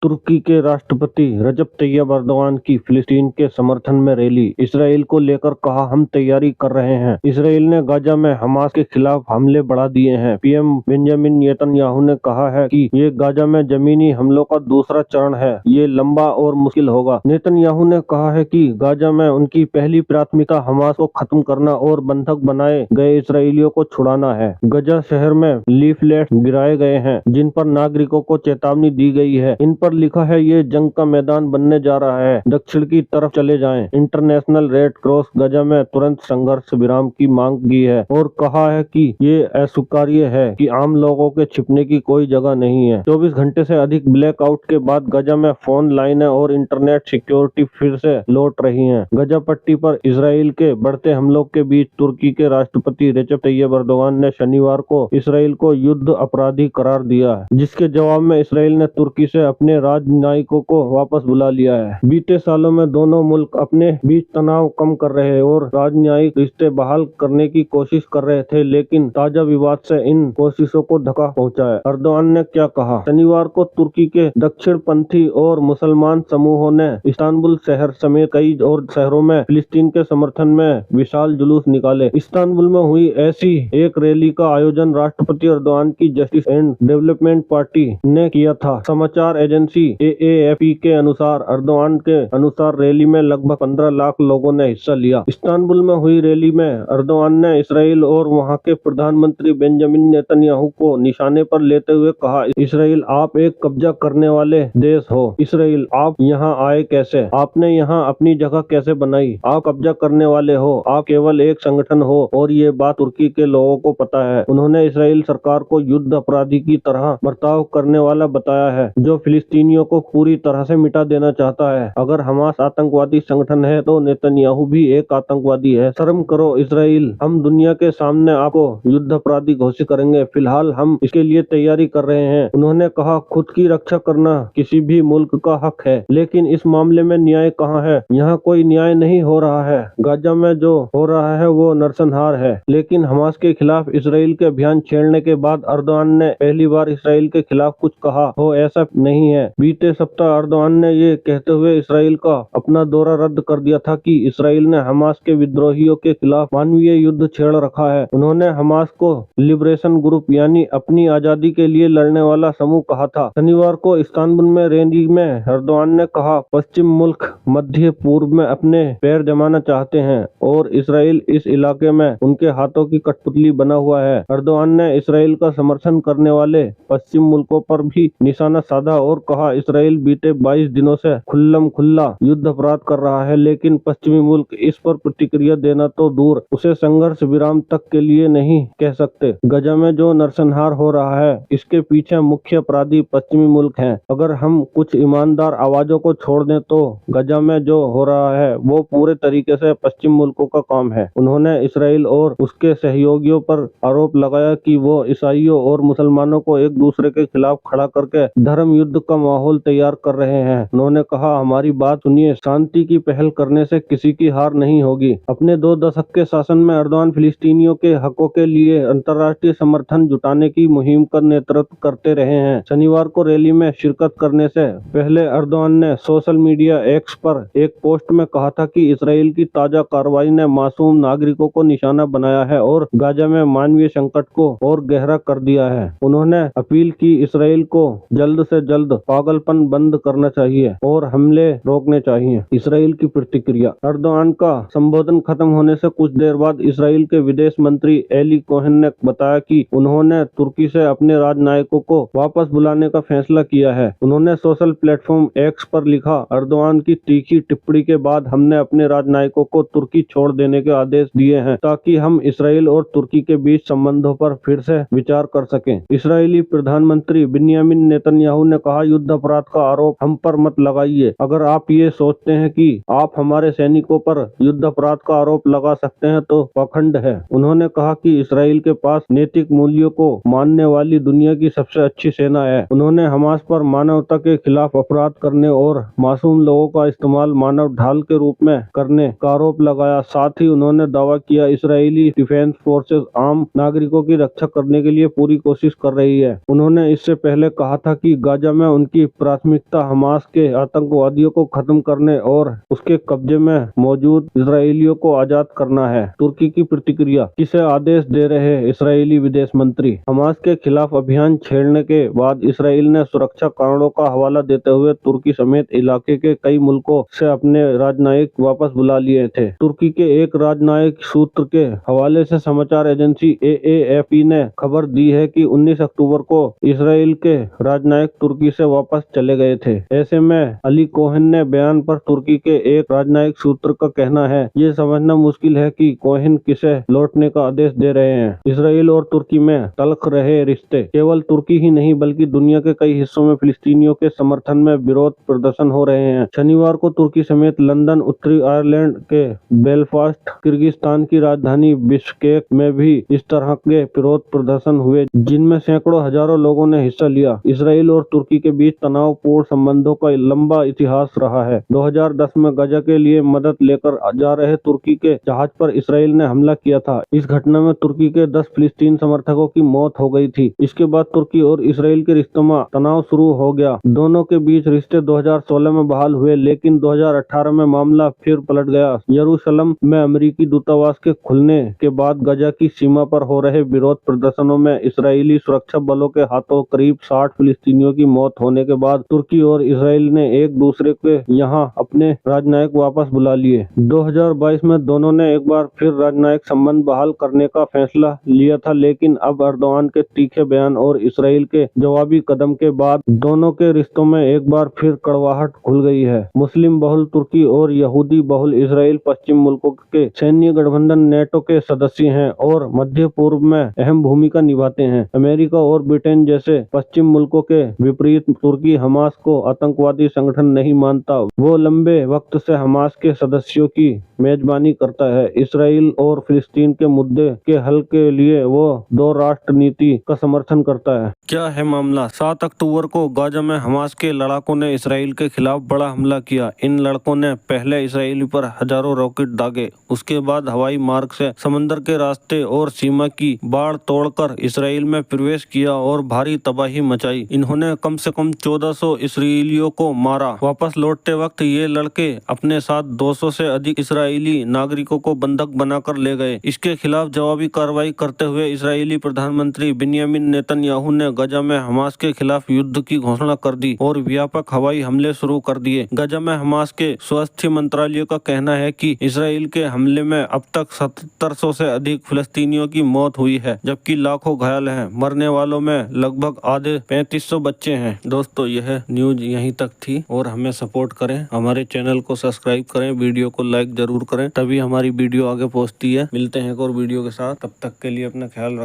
तुर्की के राष्ट्रपति रजब तैयब अर्दोगान की फिलिस्तीन के समर्थन में रैली। इसराइल को लेकर कहा, हम तैयारी कर रहे हैं। इसराइल ने गाजा में हमास के खिलाफ हमले बढ़ा दिए हैं। पीएम बेंजामिन नेतन्याहू ने कहा है कि ये गाजा में जमीनी हमलों का दूसरा चरण है। ये लंबा और मुश्किल होगा। नेतन्याहू ने कहा है कि गाजा में उनकी पहली प्राथमिकता हमास को खत्म करना और बंधक बनाए गए इसराइलियों को छुड़ाना है। गाजा शहर में लीफलेट गिराए गए हैं जिन पर नागरिकों को चेतावनी दी गई है। इन पर लिखा है, ये जंग का मैदान बनने जा रहा है, दक्षिण की तरफ चले जाएं। इंटरनेशनल रेड क्रॉस गाजा में तुरंत संघर्ष विराम की मांग की है और कहा है कि ये अस्वीकार्य है कि आम लोगों के छिपने की कोई जगह नहीं है। 24 घंटे से अधिक ब्लैकआउट के बाद गाजा में फोन लाइनें और इंटरनेट सिक्योरिटी फिर से लौट रही हैं। गाजा पट्टी पर इसराइल के बढ़ते हमलों के बीच तुर्की के राष्ट्रपति रजब तैयब अर्दोगान ने शनिवार को इसराइल को युद्ध अपराधी करार दिया है, जिसके जवाब में इसराइल ने तुर्की से अपने राजनयिकों को वापस बुला लिया है। बीते सालों में दोनों मुल्क अपने बीच तनाव कम कर रहे और राजनयिक रिश्ते बहाल करने की कोशिश कर रहे थे, लेकिन ताजा विवाद से इन कोशिशों को धक्का पहुंचा है। अर्दोगान ने क्या कहा? शनिवार को तुर्की के दक्षिणपंथी और मुसलमान समूहों ने इस्तांबुल शहर समेत कई और शहरों में फिलिस्तीन के समर्थन में विशाल जुलूस निकाले। इस्तांबुल में हुई ऐसी एक रैली का आयोजन राष्ट्रपति अर्दोगान की जस्टिस एंड डेवलपमेंट पार्टी ने किया था। समाचार एजेंसी AAFP के अनुसार अर्दोगान के अनुसार रैली में लगभग 15 लाख लोगों ने हिस्सा लिया। इस्तांबुल में हुई रैली में अर्दोगान ने इसराइल और वहां के प्रधानमंत्री बेंजामिन नेतन्याहू को निशाने पर लेते हुए कहा, इसराइल आप एक कब्जा करने वाले देश हो। इसराइल आप यहाँ आए कैसे? आपने यहाँ अपनी जगह कैसे बनाई? आप कब्जा करने वाले हो। आप केवल एक संगठन हो और ये बात तुर्की के लोगों को पता है। उन्होंने इसराइल सरकार को युद्ध अपराधी की तरह बर्ताव करने वाला बताया है, जो फिलिस्तीनियों को पूरी तरह से मिटा देना चाहता है। अगर हमास आतंकवादी संगठन है तो नेतन्याहू भी एक आतंकवादी है। शर्म करो इसराइल, हम दुनिया के सामने आपको युद्ध अपराधी घोषित करेंगे। फिलहाल हम इसके लिए तैयारी कर रहे हैं। उन्होंने कहा, खुद की रक्षा करना किसी भी मुल्क का हक है, लेकिन इस मामले में न्याय कहाँ है? यहाँ कोई न्याय नहीं हो रहा है। गाजा में जो हो रहा है वो नरसंहार है। लेकिन हमास के खिलाफ इसराइल के अभियान छेड़ने के बाद अर्दोगान ने पहली बार इसराइल के खिलाफ कुछ कहा हो, ऐसा नहीं है। बीते सप्ताह अर्दोगान ने ये कहते हुए इसराइल का अपना दौरा रद्द कर दिया था कि इसराइल ने हमास के विद्रोहियों के खिलाफ मानवीय युद्ध छेड़ रखा है। उन्होंने हमास को लिबरेशन ग्रुप यानी अपनी आजादी के लिए लड़ने वाला समूह कहा था। शनिवार को इस्तांबुल में रैली में अर्दोगान ने कहा, पश्चिम मुल्क मध्य पूर्व में अपने पैर जमाना चाहते हैं और इसराइल इस इलाके में उनके हाथों की कठपुतली बना हुआ है। अर्दोगान ने इसराइल का समर्थन करने वाले पश्चिम मुल्कों पर भी निशाना साधा और कहा, इसराइल बीते 22 दिनों से खुल्लम खुल्ला युद्ध अपराध कर रहा है, लेकिन पश्चिमी मुल्क इस पर प्रतिक्रिया देना तो दूर, उसे संघर्ष विराम तक के लिए नहीं कह सकते। गाजा में जो नरसंहार हो रहा है, इसके पीछे मुख्य अपराधी पश्चिमी मुल्क हैं। अगर हम कुछ ईमानदार आवाजों को छोड़ दें तो गाजा में जो हो रहा है वो पूरे तरीके से पश्चिम मुल्कों का काम है। उन्होंने इसराइल और उसके सहयोगियों पर आरोप लगाया कि वो ईसाइयों और मुसलमानों को एक दूसरे के खिलाफ खड़ा करके धर्म युद्ध का माहौल तैयार कर रहे हैं। उन्होंने कहा, हमारी बात सुनिए, शांति की पहल करने से किसी की हार नहीं होगी। अपने 2 दशक के शासन में अर्दोगान फिलिस्तीनियों के हकों के लिए अंतर्राष्ट्रीय समर्थन जुटाने की मुहिम का नेतृत्व करते रहे हैं। शनिवार को रैली में शिरकत करने से पहले अर्दोगान ने सोशल मीडिया एक्स पर एक पोस्ट में कहा था कि इसराइल की ताजा कार्रवाई ने मासूम नागरिकों को निशाना बनाया है और गाजा में मानवीय संकट को और गहरा कर दिया है। उन्होंने अपील की, इसराइल को जल्द से जल्द पागलपन बंद करना चाहिए और हमले रोकने चाहिए। इसराइल की प्रतिक्रिया। अर्दोगान का संबोधन खत्म होने से कुछ देर बाद इसराइल के विदेश मंत्री एली कोहेन ने बताया कि उन्होंने तुर्की से अपने राजनयिकों को वापस बुलाने का फैसला किया है। उन्होंने सोशल प्लेटफॉर्म एक्स पर लिखा, अर्दोगान की तीखी टिप्पणी के बाद हमने अपने राजनयिकों को तुर्की छोड़ देने के आदेश दिए हैं ताकि हम इसराइल और तुर्की के बीच संबंधों पर फिर से विचार कर सकें। इसराइली प्रधानमंत्री बेंजामिन नेतन्याहू ने कहा, युद्ध अपराध का आरोप हम पर मत लगाइए। अगर आप ये सोचते हैं कि आप हमारे सैनिकों पर युद्ध अपराध का आरोप लगा सकते हैं तो पाखंड है। उन्होंने कहा कि इसराइल के पास नैतिक मूल्यों को मानने वाली दुनिया की सबसे अच्छी सेना है। उन्होंने हमास पर मानवता के खिलाफ अपराध करने और मासूम लोगों का इस्तेमाल मानव ढाल के रूप में करने का आरोप लगाया। साथ ही उन्होंने दावा किया, इसराइली डिफेंस फोर्सेस आम नागरिकों की रक्षा करने के लिए पूरी कोशिश कर रही है। उन्होंने इससे पहले कहा था कि गाजा में उनकी की प्राथमिकता हमास के आतंकवादियों को खत्म करने और उसके कब्जे में मौजूद इजरायलियों को आजाद करना है। तुर्की की प्रतिक्रिया, किसे आदेश दे रहे इजरायली विदेश मंत्री। हमास के खिलाफ अभियान छेड़ने के बाद इसराइल ने सुरक्षा कारणों का हवाला देते हुए तुर्की समेत इलाके के कई मुल्कों से अपने राजनयिक वापस बुला लिए थे। तुर्की के एक राजनयिक सूत्र के हवाले से समाचार एजेंसी AAFP ने खबर दी है कि 19 अक्टूबर को इसराइल के राजनयिक तुर्की से वापस चले गए थे। ऐसे में अली कोहेन ने बयान पर तुर्की के एक राजनयिक सूत्र का कहना है, ये समझना मुश्किल है कि कोहेन किसे लौटने का आदेश दे रहे हैं। इसराइल और तुर्की में तल्ख रहे रिश्ते। केवल तुर्की ही नहीं बल्कि दुनिया के कई हिस्सों में फिलिस्तीनियों के समर्थन में विरोध प्रदर्शन हो रहे हैं। शनिवार को तुर्की समेत लंदन, उत्तरी आयरलैंड के बेलफास्ट, किर्गिस्तान की राजधानी बिश्केक में भी इस तरह के विरोध प्रदर्शन हुए, जिनमें सैकड़ों हजारों लोगों ने हिस्सा लिया। इसराइल और तुर्की के बीच तनावपूर्ण संबंधों का लंबा इतिहास रहा है। 2010 में गाजा के लिए मदद लेकर जा रहे तुर्की के जहाज पर इसराइल ने हमला किया था। इस घटना में तुर्की के 10 फिलिस्तीन समर्थकों की मौत हो गई थी। इसके बाद तुर्की और इसराइल के रिश्तों में तनाव शुरू हो गया। दोनों के बीच रिश्ते 2016 में बहाल हुए, लेकिन 2018 में मामला फिर पलट गया। यरूशलेम में अमेरिकी दूतावास के खुलने के बाद गाजा की सीमा पर हो रहे विरोध प्रदर्शनों में इसराइली सुरक्षा बलों के हाथों करीब 60 फिलिस्तीनियों की मौत होने के बाद तुर्की और इसराइल ने एक दूसरे के यहाँ अपने राजनयिक वापस बुला लिए। 2022 में दोनों ने एक बार फिर राजनयिक संबंध बहाल करने का फैसला लिया था, लेकिन अब अर्दोआन के तीखे बयान और इसराइल के जवाबी कदम के बाद दोनों के रिश्तों में एक बार फिर कड़वाहट घुल गई है। मुस्लिम बहुल तुर्की और यहूदी बहुल इसराइल पश्चिम मुल्कों के सैन्य गठबंधन नेटो के सदस्य हैं और मध्य पूर्व में अहम भूमिका निभाते हैं। अमेरिका और ब्रिटेन जैसे पश्चिम मुल्कों के विपरीत तुर्की हमास को आतंकवादी संगठन नहीं मानता। वो लंबे वक्त से हमास के सदस्यों की मेजबानी करता है। इसराइल और फिलिस्तीन के मुद्दे के हल के लिए वो दो राष्ट्र नीति का समर्थन करता है। क्या है मामला? 7 अक्टूबर को गाजा में हमास के लड़ाकों ने इसराइल के खिलाफ बड़ा हमला किया। इन लड़कों ने पहले इसराइल पर हजारों रॉकेट दागे, उसके बाद हवाई मार्ग से समंदर के रास्ते और सीमा की बाढ़ तोड़कर इसराइल में प्रवेश किया और भारी तबाही मचाई। इन्होंने कम से कम 1400 इसराइलियों को मारा। वापस लौटते वक्त ये लड़के अपने साथ 200 से अधिक इसराइली नागरिकों को बंधक बनाकर ले गए। इसके खिलाफ जवाबी कार्रवाई करते हुए इसराइली प्रधानमंत्री बिन्यामिन नेतन्याहू ने गाजा में हमास के खिलाफ युद्ध की घोषणा कर दी और व्यापक हवाई हमले शुरू कर दिए। गाजा में हमास के स्वास्थ्य मंत्रालय का कहना है कि इसराइल के हमले में अब तक 7700 से अधिक फिलिस्तीनियों की मौत हुई है, जबकि लाखों घायल हैं। मरने वालों में लगभग आधे 3500 बच्चे हैं। दोस्तों, यह न्यूज यहीं तक थी और हमें सपोर्ट करें, हमारे चैनल को सब्सक्राइब करें, वीडियो को लाइक जरूर करें, तभी हमारी वीडियो आगे पहुंचती है। मिलते हैं एक और वीडियो के साथ, तब तक के लिए अपना ख्याल रखें।